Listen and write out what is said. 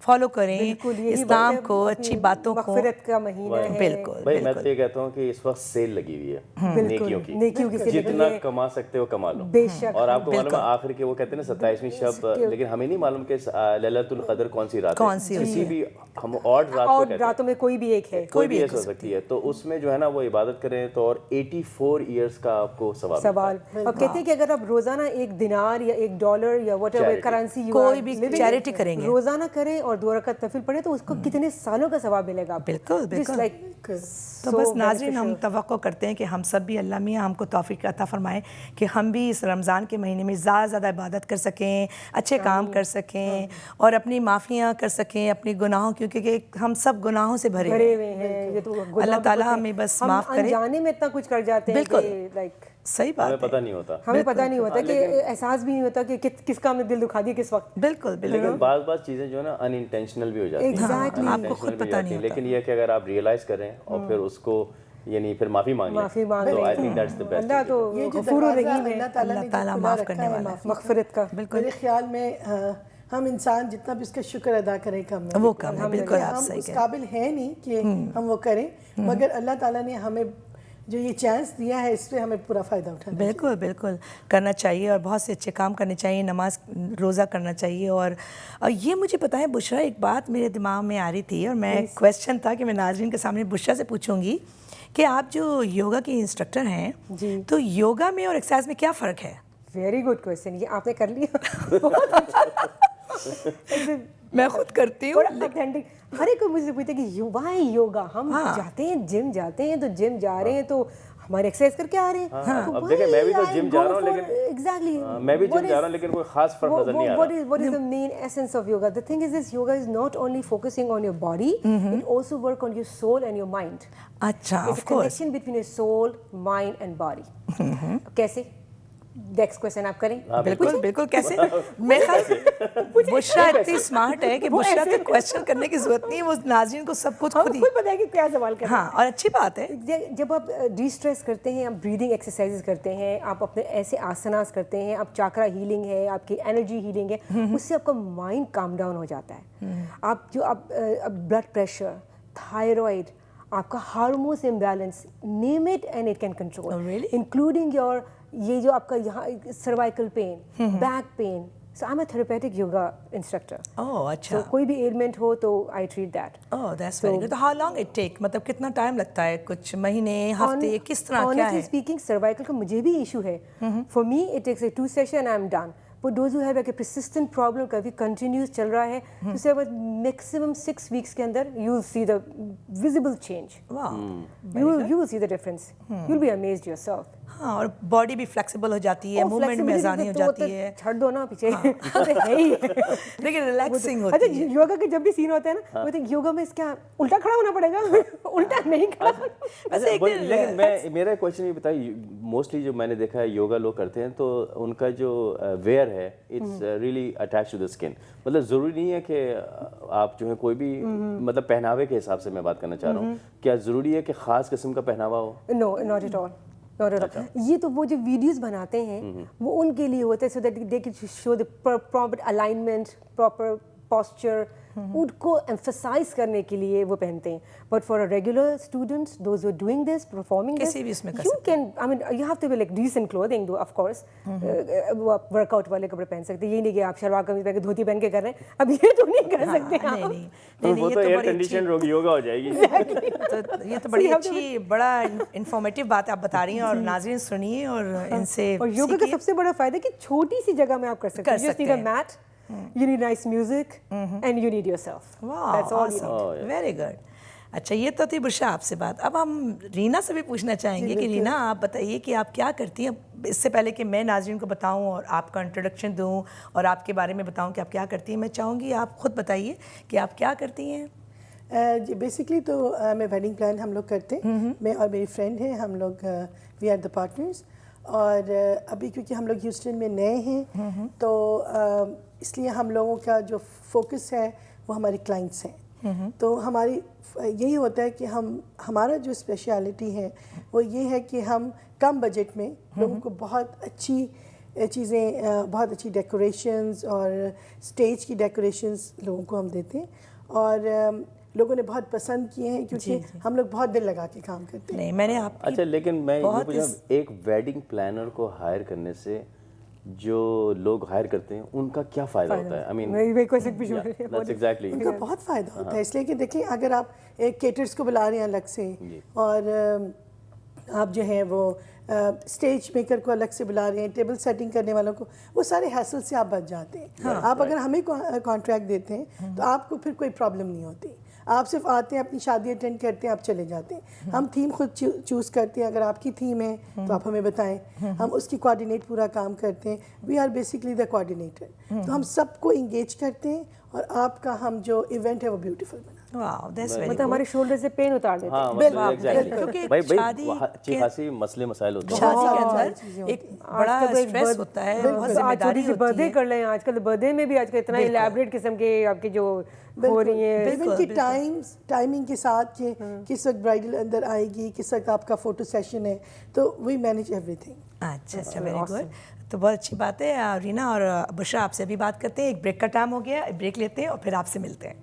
Follow کریں اسلام کو اچھی باتوں کو مغفرت کا مہینہ ہے بالکل بھائی میں تو یہ کہتا ہوں کہ اس وقت سیل لگی ہوئی ہے نیکیوں کی جتنا کما سکتے ہو کما لو بے شک اور آپ کو معلوم ہے آخر کے وہ کہتے ہیں نا 27ویں شب لیکن ہمیں نہیں معلوم کہ لیلۃ القدر کون سی رات ہے کسی بھی ہم اور راتوں میں کوئی بھی ایک ہے کوئی بھی ایک ہو سکتی ہے تو اس میں جو ہے نا وہ عبادت کریں تو اور 84 ایئرس کا آپ کو سوال اور کہتے ہیں کہ اگر آپ روزانہ ایک دینار یا $1 یا واٹ ایور کرنسی کوئی بھی چیریٹی کریں گے روزانہ کریں اور 2 رکعت نفل پڑھیں تو اس کو کتنے سالوں کا ثواب ملے گا. بالکل بالکل. تو بس ناظرین ہم توقع کرتے ہیں کہ ہم سب بھی اللہ میاں ہم کو توفیق عطا فرمائے کہ ہم بھی اس رمضان کے مہینے میں زیادہ زیادہ عبادت کر سکیں, اچھے کام کر سکیں اور اپنی معافیاں کر سکیں اپنی گناہوں, کیونکہ ہم سب گناہوں سے بھرے ہوئے ہیں. یہ تو اللہ تعالیٰ ہمیں بس معاف کرے. انجانے میں اتنا کچھ کر جاتے ہیں کہ لائک صحیح بات ہمیں پتہ نہیں ہوتا, ہمیں پتہ نہیں ہوتا کہ احساس بھی نہیں ہوتا کہ کس کا ہم نے دل دکھا دیا کس وقت. بالکل بالکل. لیکن بعض چیزیں جو ہے نا ان انٹینشنل بھی ہو جاتی ہیں, آپ کو خود پتہ نہیں ہوتا. لیکن یہ کہ اگر آپ ریئلائز کریں اور پھر اس کو یعنی پھر معافی مانگیں تو I think that's the best. Allah تو غفور الرحیم ہے, اللہ تعالیٰ معاف کرنے والا ہے, مغفرت کا. میرے خیال میں ہم انسان جتنا بھی اس کا شکر ادا کریں کم ہے, وہ کم ہے. بالکل آپ ہم صحیح اس کہہ قابل ہیں نہیں کہ ہم وہ کریں, مگر اللہ تعالیٰ نے ہمیں جو یہ چانس دیا ہے اس پہ ہمیں پورا فائدہ اٹھانا ہے. بالکل بالکل کرنا چاہیے اور بہت سے اچھے کام کرنے چاہیے, نماز روزہ کرنا چاہیے. اور یہ مجھے پتہ ہے بشرا, ایک بات میرے دماغ میں آ رہی تھی اور میں کویسچن تھا کہ میں ناظرین کے سامنے بشرا سے پوچھوں گی کہ آپ جو یوگا کے انسٹرکٹر ہیں تو یوگا میں اور ایکسرسائز میں کیا فرق ہے؟ ویری گڈ کویسچن, یہ آپ نے کر لیا بہت اچھا. میں خود کرتی ہوں. ہر ایک کو مجھ سے پوچھتے کہ وائی یوگا, ہم جاتے ہیں جم جاتے ہیں تو جم جا رہے ہیں تو ہمارے ایکسرسائز کر کے آ رہے ہیں. اب دیکھیں میں بھی تو جم جا رہا ہوں لیکن ایگزیکٹلی میں بھی جم جا رہا ہوں لیکن کوئی خاص فرق نظر نہیں آ رہا. What is the main essence of yoga? The thing is this, yoga is not only focusing on your body, it also work on your soul and your mind. اچھا, It's a connection between your soul, mind and body. کیسے؟ Next question آپ کریں. بالکل بالکل. کیسے؟ میرے خیال بشرا اتنی اسمارٹ ہے کہ بشرا کو کویسچن کرنے کی ضرورت نہیں ہے, وہ ناظرین کو سب کچھ خود ہی پتہ ہے کہ کیا سوال کریں. ہاں, اور اچھی بات ہے. جب آپ ڈی اسٹریس کرتے ہیں, آپ بریدنگ ایکسرسائزز کرتے ہیں, آپ اپنے ایسے آسناس کرتے ہیں, آپ چاکرا ہیلنگ ہے, آپ کی انرجی ہیلنگ ہے, اس سے آپ کا مائنڈ کام ڈاؤن ہو جاتا ہے. آپ جو آپ بلڈ پریشر, تھائرائڈ, آپ کا hormones imbalance, name it and it can control, including your یہ جو آپ کا یہاں cervical pain, back pain. So I'm a therapeutic yoga instructor. Oh, اچھا. So کوئی بھی ailment ہو تو I treat that. Oh, that's very good. تو how long it take? مطلب کتنا ٹائم لگتا ہے, کچھ مہینے, ہفتے, کس طرح کیا ہے؟ Honestly speaking, cervical کا مجھے بھی ایشو ہے. For me it takes 2 sessions and I'm done. But those who have like a persistent problem, کبھی continuous چل رہا ہے, تو سے maximum 6 weeks کے اندر you'll see the visible change. Wow. You'll see the difference. You'll be amazed yourself. ہاں, اور body بھی فلیکسیبل ہو جاتی ہے, موومنٹ میں آسانی ہو جاتی ہے. چھڑ دو نا پیچھے, ہے ہی لیکن ریلیکسنگ ہوتی ہے. اچھا, یوگا کے جب بھی سین ہوتا ہے نا, وہ یوگا میں اس کیا الٹا کھڑا ہونا پڑے گا, الٹا نہیں کھڑا. لیکن میں میرا کویشچن یہ بتائیے, موسٹلی جو میں نے دیکھا ہے یوگا لوگ کرتے ہیں تو ان کا جو ویئر ہے it's really attach to the skin. مطلب ضروری نہیں ہے کہ آپ جو ہے کوئی بھی مطلب پہناوے کے حساب سے میں بات کرنا چاہ رہا ہوں, کیا ضروری ہے کہ خاص قسم کا پہناوا ہو؟ نو, ناٹ ایٹ آل. یہ تو وہ جو ویڈیوز بناتے ہیں وہ ان کے لیے ہوتا ہے, so that they can show the proper alignment, proper posture, ان کو ایمفسائز کرنے کے لیے وہ پہنتے ہیں. But for regular students, those who doing this, performing this, کسی بھی اس میں you can, I mean you have to be like decent clothing though, of course وہ آپ ورک آؤٹ والے کپڑے پہن سکتے ہیں. یہ نہیں کہ آپ شلوار قمیض پہن کے دھوتی پہن کے کر رہے ہیں, اب یہ تو نہیں کر سکتے. وہ تو ایئر کنڈیشن یوگا ہو جائے گی. یہ تو بڑی اچھی, بڑا انفارمیٹیو بات آپ بتا رہی ہیں, اور ناظرین سنیے اور ان سے. اور یوگا کا سب سے بڑا فائدہ کہ چھوٹی سی جگہ میں آپ کر سکتے ہیں. Just need a mat, you need nice music and you need yourself. Wow, that's all awesome. you need. Very good. اچھا, یہ تو تھی بشرا آپ سے بات. اب ہم رینا سے بھی پوچھنا چاہیں گے کہ رینا آپ بتائیے کہ آپ کیا کرتی ہیں. اس سے پہلے کہ میں ناظرین کو بتاؤں اور آپ کا انٹروڈکشن دوں اور آپ کے بارے میں بتاؤں کہ آپ کیا کرتی ہیں, میں چاہوں گی آپ خود بتائیے کہ آپ کیا کرتی ہیں. جی بیسکلی تو میں ویڈنگ پلان ہم لوگ کرتے ہیں, میں اور میری فرینڈ ہیں, ہم لوگ وی آر دا پارٹنرز. اور ابھی کیونکہ ہم لوگ ہیوسٹن میں نئے ہیں تو اس لیے ہم لوگوں کا جو فوکس ہے وہ ہمارے کلائنٹس ہیں. تو ہماری یہی ہوتا ہے کہ ہمارا جو اسپیشلٹی ہے وہ یہ ہے کہ ہم کم بجٹ میں لوگوں کو بہت اچھی چیزیں بہت اچھی ڈیکوریشنز اور اسٹیج کی ڈیکوریشنز لوگوں کو ہم دیتے ہیں اور لوگوں نے بہت پسند کیے ہیں کیونکہ ہم لوگ بہت دل لگا کے کام کرتے ہیں. نہیں میں نے آپ اچھا لیکن میں یہ پوچھا ایک ویڈنگ پلانر کو ہائر کرنے سے جو لوگ ہائر کرتے ہیں ان کا کیا فائدہ ہوتا ہے؟ آئی مین ایگزیکٹلی ان کا بہت فائدہ ہوتا ہے اس لیے کہ دیکھیں اگر آپ ایک کیٹرز کو بلا رہے ہیں الگ سے اور آپ جو ہیں وہ اسٹیج میکر کو الگ سے بلا رہے ہیں, ٹیبل سیٹنگ کرنے والوں کو, وہ سارے ہیسل سے آپ بچ جاتے ہیں. آپ اگر ہمیں کانٹریکٹ دیتے ہیں تو آپ کو پھر کوئی پرابلم نہیں ہوتی. آپ صرف آتے ہیں, اپنی شادی اٹینڈ کرتے ہیں, آپ چلے جاتے ہیں. ہم تھیم خود چوز کرتے ہیں, اگر آپ کی تھیم ہے تو آپ ہمیں بتائیں, ہم اس کی کوآرڈینیٹ پورا کام کرتے ہیں. We are basically the coordinator. تو ہم سب کو انگیج کرتے ہیں اور آپ کا ہم جو ایونٹ ہے وہ بیوٹیفل بنا. واو دیٹس ویری مطلب ہمارے شولڈر سے پین اتار دیتے ہیں. ہاں ایگزیکٹلی بھائی اچھی خاصی مسئلے مسائل ہوتے ہیں شادی کے اندر ایک بڑا اسٹریس ہوتا ہے, بہت ذمہ داری ہوتی ہے. برتھ ڈے کر لیں, آج کل برتھ ڈے میں بھی آج کل اتنا الیبریٹ قسم کے آپ کے جو ہو رہی ہیں ایونٹ کی ٹائمنگ کے ساتھ کہ کس وقت برائڈل اندر آئے گی, کس وقت آپ کا فوٹو سیشن ہے, تو وی مینیج ایوری تھنگ. اچھا ویری گڈ. تو بہت اچھی بات ہے. رینا اور بشرا آپ سے بھی بات کرتے ہیں. ایک بریک کا ٹائم ہو گیا, بریک لیتے ہیں اور پھر آپ سے ملتے ہیں.